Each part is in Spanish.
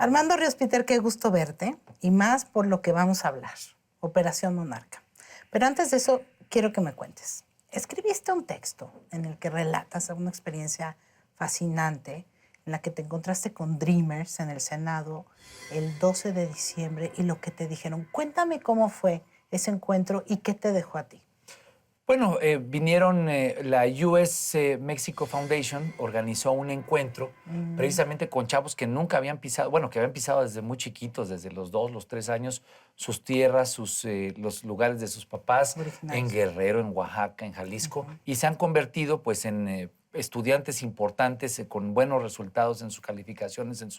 Armando Ríos Peter, qué gusto verte y más por lo que vamos a hablar, Operación Monarca. Pero antes de eso, quiero que me cuentes. Escribiste un texto en el que relatas una experiencia fascinante en la que te encontraste con Dreamers en el Senado el 12 de diciembre y lo que te dijeron. Cuéntame cómo fue ese encuentro y qué te dejó a ti. Bueno, vinieron, la US Mexico Foundation organizó un encuentro precisamente con chavos que nunca habían pisado, bueno, que habían pisado desde muy chiquitos, desde los 2, los 3 años, sus tierras, los lugares de sus papás, en Guerrero, en Oaxaca, en Jalisco, y se han convertido pues en estudiantes importantes con buenos resultados en sus calificaciones, en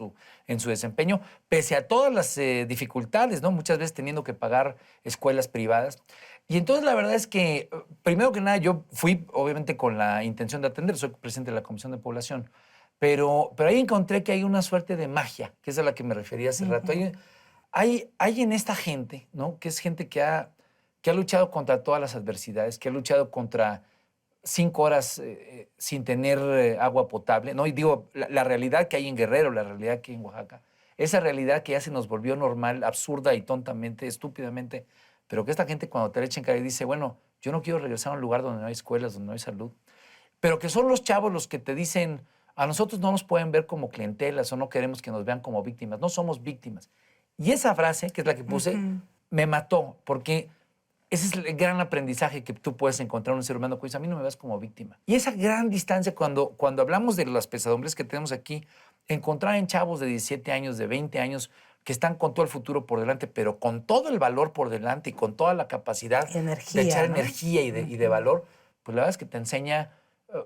su desempeño, pese a todas las dificultades, ¿no? Muchas veces teniendo que pagar escuelas privadas. Y entonces la verdad es que, primero que nada, yo fui obviamente con la intención de atender, soy presidente de la Comisión de Población, pero ahí encontré que hay una suerte de magia, que es a la que me refería hace rato. Hay en esta gente, ¿no? Que es gente que ha luchado contra todas las adversidades, que ha luchado contra 5 horas sin tener agua potable, ¿no? Y digo, la realidad que hay en Guerrero, la realidad que hay en Oaxaca, esa realidad que ya se nos volvió normal, absurda y tontamente, estúpidamente, pero que esta gente cuando te le echa en cara y dice, bueno, yo no quiero regresar a un lugar donde no hay escuelas, donde no hay salud, pero que son los chavos los que te dicen, a nosotros no nos pueden ver como clientelas o no queremos que nos vean como víctimas, no somos víctimas. Y esa frase, que es la que puse, me mató, porque ese es el gran aprendizaje que tú puedes encontrar en un ser humano que dice, a mí no me ves como víctima. Y esa gran distancia, cuando hablamos de las pesadumbres que tenemos aquí, encontrar en chavos de 17 años, de 20 años, que están con todo el futuro por delante, pero con todo el valor por delante y con toda la capacidad de echar energía y de valor, pues la verdad es que te enseña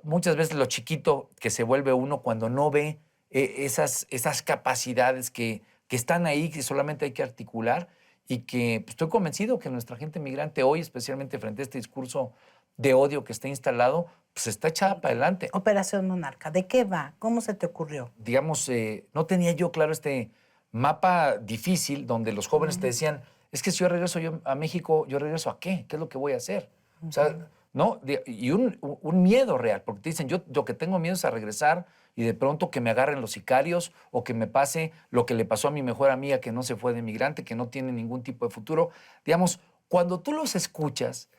muchas veces lo chiquito que se vuelve uno cuando no ve esas capacidades que están ahí, que solamente hay que articular y que pues, estoy convencido que nuestra gente migrante hoy, especialmente frente a este discurso de odio que está instalado, pues está echada para adelante. Operación Monarca, ¿de qué va? ¿Cómo se te ocurrió? Digamos, no tenía yo claro este mapa difícil donde los jóvenes te decían, es que si yo regreso a México, ¿yo regreso a qué? ¿Qué es lo que voy a hacer? O sea, ¿no? Y un miedo real, porque te dicen, yo lo que tengo miedo es a regresar y de pronto que me agarren los sicarios o que me pase lo que le pasó a mi mejor amiga que no se fue de migrante, que no tiene ningún tipo de futuro. Digamos, cuando tú los escuchas,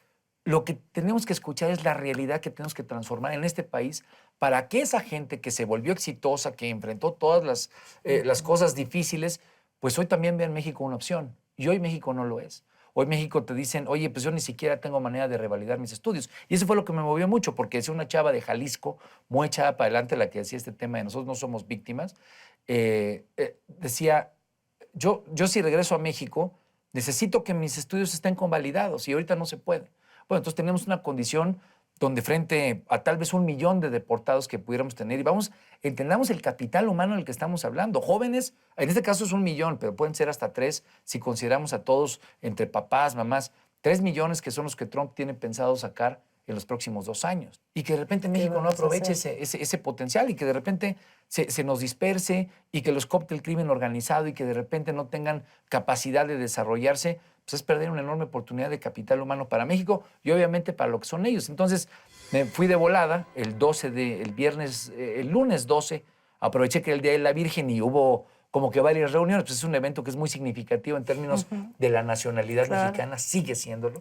lo que tenemos que escuchar es la realidad que tenemos que transformar en este país para que esa gente que se volvió exitosa, que enfrentó todas las cosas difíciles, pues hoy también vea en México una opción. Y hoy México no lo es. Hoy México te dicen, oye, pues yo ni siquiera tengo manera de revalidar mis estudios. Y eso fue lo que me movió mucho, porque decía una chava de Jalisco, muy echada para adelante, la que decía este tema de nosotros no somos víctimas, decía, yo si regreso a México, necesito que mis estudios estén convalidados y ahorita no se puede. Bueno, entonces tenemos una condición donde frente a tal vez 1 millón de deportados que pudiéramos tener, y entendamos el capital humano del que estamos hablando. Jóvenes, en este caso es 1 millón, pero pueden ser hasta 3 si consideramos a todos entre papás, mamás, 3 millones que son los que Trump tiene pensado sacar en los próximos 2 años. Y que de repente México no aproveche ese potencial y que de repente se nos disperse y que los coopte el crimen organizado y que de repente no tengan capacidad de desarrollarse, pues es perder una enorme oportunidad de capital humano para México y obviamente para lo que son ellos. Entonces me fui de volada el lunes 12, aproveché que era el Día de la Virgen y hubo como que varias reuniones, pues es un evento que es muy significativo en términos de la nacionalidad mexicana, sigue siéndolo.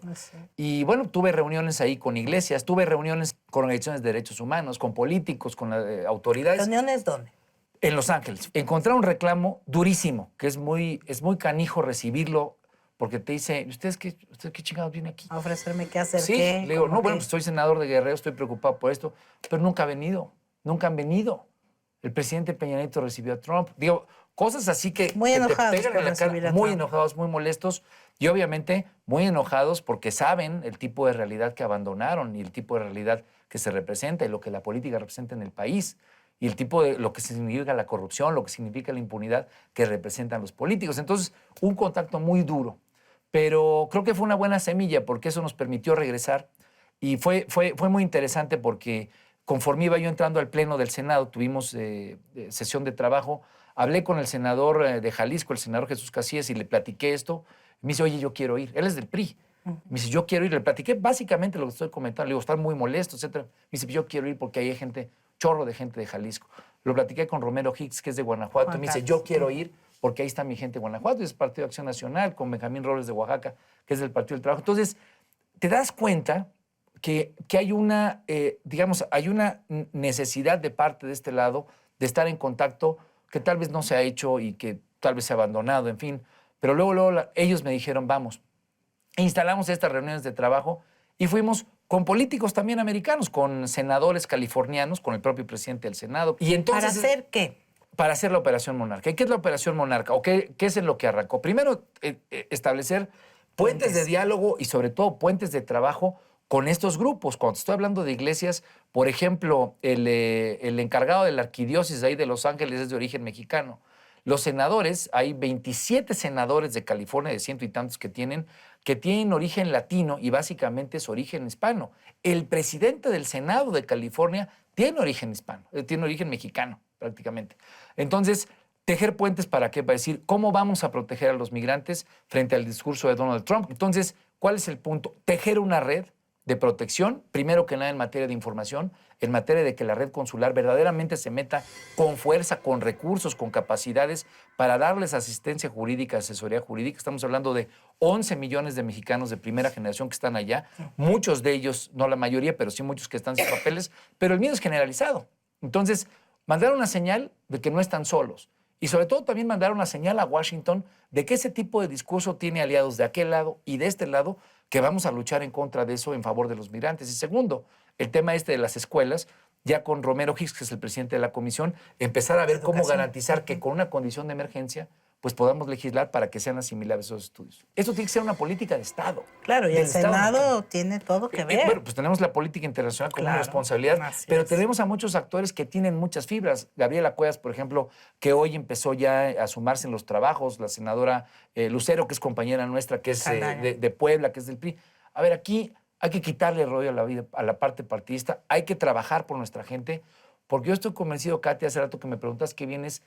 Y bueno, tuve reuniones ahí con iglesias, tuve reuniones con organizaciones de derechos humanos, con políticos, con autoridades. ¿Reuniones dónde? En Los Ángeles. Encontré un reclamo durísimo, que es muy canijo recibirlo, porque te dice, ¿usted qué chingados viene aquí? A ofrecerme qué hacer, sí, qué. Le digo, no, bueno, pues soy senador de Guerrero, estoy preocupado por esto, pero nunca han venido. El presidente Peña Nieto recibió a Trump. Digo, cosas así que te pegan en la cara, muy enojados, muy molestos y obviamente muy enojados porque saben el tipo de realidad que abandonaron y el tipo de realidad que se representa y lo que la política representa en el país y el tipo de lo que significa la corrupción, lo que significa la impunidad que representan los políticos. Entonces, un contacto muy duro, pero creo que fue una buena semilla porque eso nos permitió regresar y fue muy interesante porque conforme iba yo entrando al pleno del Senado, tuvimos sesión de trabajo, hablé con el senador de Jalisco, el senador Jesús Casillas, y le platiqué esto. Me dice, oye, yo quiero ir. Él es del PRI. Me dice, yo quiero ir. Le platiqué básicamente lo que estoy comentando. Le digo, están muy molestos, etc. Me dice, yo quiero ir porque hay chorro de gente de Jalisco. Lo platiqué con Romero Hicks, que es de Guanajuato. Me dice, yo quiero ir porque ahí está mi gente de Guanajuato, y es Partido de Acción Nacional, con Benjamín Robles de Oaxaca, que es del Partido del Trabajo. Entonces, te das cuenta que hay una, digamos, hay una necesidad de parte de este lado de estar en contacto que tal vez no se ha hecho y que tal vez se ha abandonado, en fin. Pero luego ellos me dijeron, vamos, instalamos estas reuniones de trabajo y fuimos con políticos también americanos, con senadores californianos, con el propio presidente del Senado. Y entonces, ¿Para hacer qué? Para hacer la Operación Monarca. ¿Y qué es la Operación Monarca? ¿O qué es en lo que arrancó? Primero, establecer puentes de diálogo y sobre todo puentes de trabajo con estos grupos. Cuando estoy hablando de iglesias, por ejemplo, el encargado de la arquidiócesis ahí de Los Ángeles es de origen mexicano. Los senadores, hay 27 senadores de California, de ciento y tantos que tienen origen latino y básicamente es origen hispano. El presidente del Senado de California tiene origen hispano, tiene origen mexicano prácticamente. Entonces, tejer puentes ¿para qué? Para decir cómo vamos a proteger a los migrantes frente al discurso de Donald Trump. Entonces, ¿cuál es el punto? Tejer una red de protección, primero que nada en materia de información, en materia de que la red consular verdaderamente se meta con fuerza, con recursos, con capacidades para darles asistencia jurídica, asesoría jurídica. Estamos hablando de 11 millones de mexicanos de primera generación que están allá, muchos de ellos, no la mayoría, pero sí muchos que están sin papeles, pero el miedo es generalizado. Entonces, mandar una señal de que no están solos. Y sobre todo también mandar una señal a Washington de que ese tipo de discurso tiene aliados de aquel lado y de este lado, que vamos a luchar en contra de eso en favor de los migrantes. Y segundo, el tema de las escuelas, ya con Romero Hicks, que es el presidente de la comisión, empezar a ver cómo garantizar que con una condición de emergencia pues podamos legislar para que sean asimilables esos estudios. Eso tiene que ser una política de Estado. Claro, y el Senado tiene todo que ver. Bueno, pues tenemos la política internacional como una responsabilidad, pero tenemos a muchos actores que tienen muchas fibras. Gabriela Cuevas, por ejemplo, que hoy empezó ya a sumarse en los trabajos, la senadora Lucero, que es compañera nuestra, que es de Puebla, que es del PRI. A ver, aquí hay que quitarle el rollo a la vida, a la parte partidista, hay que trabajar por nuestra gente, porque yo estoy convencido, Katy, hace rato que me preguntas qué vienes,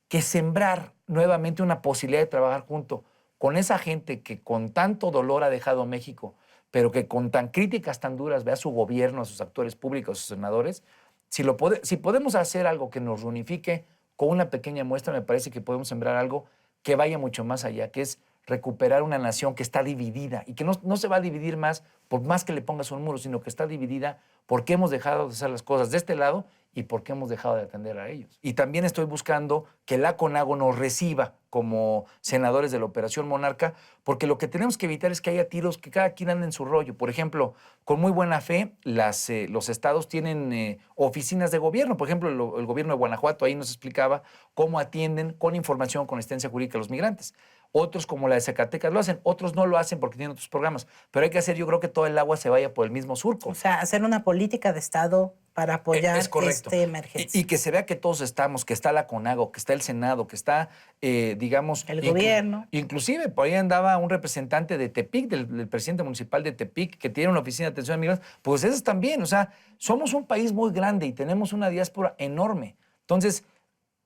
que sembrar nuevamente una posibilidad de trabajar junto con esa gente que con tanto dolor ha dejado México, pero que con tan críticas tan duras ve a su gobierno, a sus actores públicos, a sus senadores. Si podemos hacer algo que nos reunifique con una pequeña muestra, me parece que podemos sembrar algo que vaya mucho más allá, que es recuperar una nación que está dividida y que no se va a dividir más por más que le pongas un muro, sino que está dividida porque hemos dejado de hacer las cosas de este lado y porque hemos dejado de atender a ellos. Y también estoy buscando que la CONAGO nos reciba como senadores de la Operación Monarca, porque lo que tenemos que evitar es que haya tiros, que cada quien ande en su rollo. Por ejemplo, con muy buena fe, los estados tienen oficinas de gobierno. Por ejemplo, el gobierno de Guanajuato ahí nos explicaba cómo atienden con información, con asistencia jurídica a los migrantes. Otros, como la de Zacatecas, lo hacen. Otros no lo hacen porque tienen otros programas. Pero hay que hacer, yo creo que todo el agua se vaya por el mismo surco. O sea, hacer una política de Estado para apoyar esta emergencia. Y que se vea que todos estamos, que está la CONAGO, que está el Senado, que está, digamos... El gobierno. Inclusive, por ahí andaba un representante de Tepic, del presidente municipal de Tepic, que tiene una oficina de atención a migrantes. Pues esos también, o sea, somos un país muy grande y tenemos una diáspora enorme. Entonces...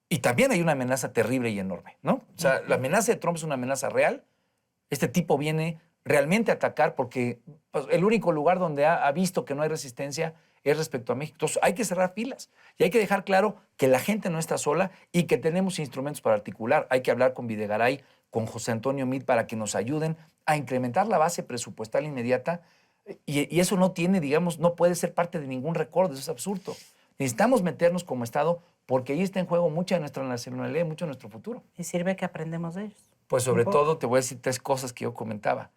Y también hay una amenaza terrible y enorme, ¿no? O sea, la amenaza de Trump es una amenaza real. Este tipo viene realmente a atacar porque pues, el único lugar donde ha visto que no hay resistencia es respecto a México. Entonces, hay que cerrar filas y hay que dejar claro que la gente no está sola y que tenemos instrumentos para articular. Hay que hablar con Videgaray, con José Antonio Meade para que nos ayuden a incrementar la base presupuestal inmediata y eso no tiene, digamos, no puede ser parte de ningún recorte, eso es absurdo. Necesitamos meternos como Estado porque ahí está en juego mucha de nuestra nacionalidad y mucho de nuestro futuro. Y sirve que aprendemos de ellos. Pues sobre todo te voy a decir 3 cosas que yo comentaba.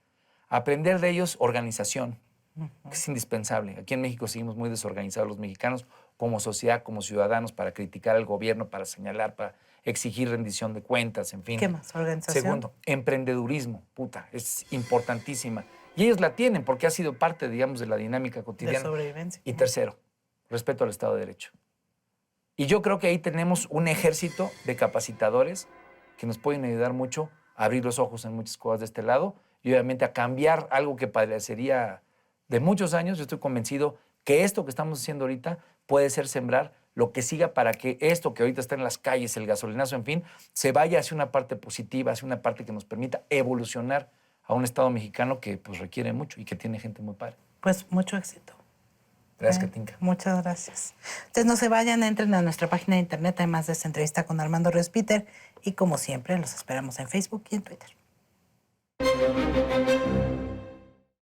Aprender de ellos, organización, que es indispensable. Aquí en México seguimos muy desorganizados los mexicanos como sociedad, como ciudadanos, para criticar al gobierno, para señalar, para exigir rendición de cuentas, en fin. ¿Qué más? Organización. Segundo, emprendedurismo, es importantísima. Y ellos la tienen porque ha sido parte, digamos, de la dinámica cotidiana. De sobrevivencia. Y tercero, respeto al Estado de Derecho. Y yo creo que ahí tenemos un ejército de capacitadores que nos pueden ayudar mucho a abrir los ojos en muchas cosas de este lado y obviamente a cambiar algo que parecería de muchos años. Yo estoy convencido que esto que estamos haciendo ahorita puede ser sembrar lo que siga para que esto que ahorita está en las calles, el gasolinazo, en fin, se vaya hacia una parte positiva, hacia una parte que nos permita evolucionar a un Estado mexicano que pues requiere mucho y que tiene gente muy padre. Pues mucho éxito. Gracias, Katinka. Muchas gracias. Ustedes no se vayan, entren a nuestra página de internet, además de esta entrevista con Armando Ríos Peter. Y como siempre, los esperamos en Facebook y en Twitter.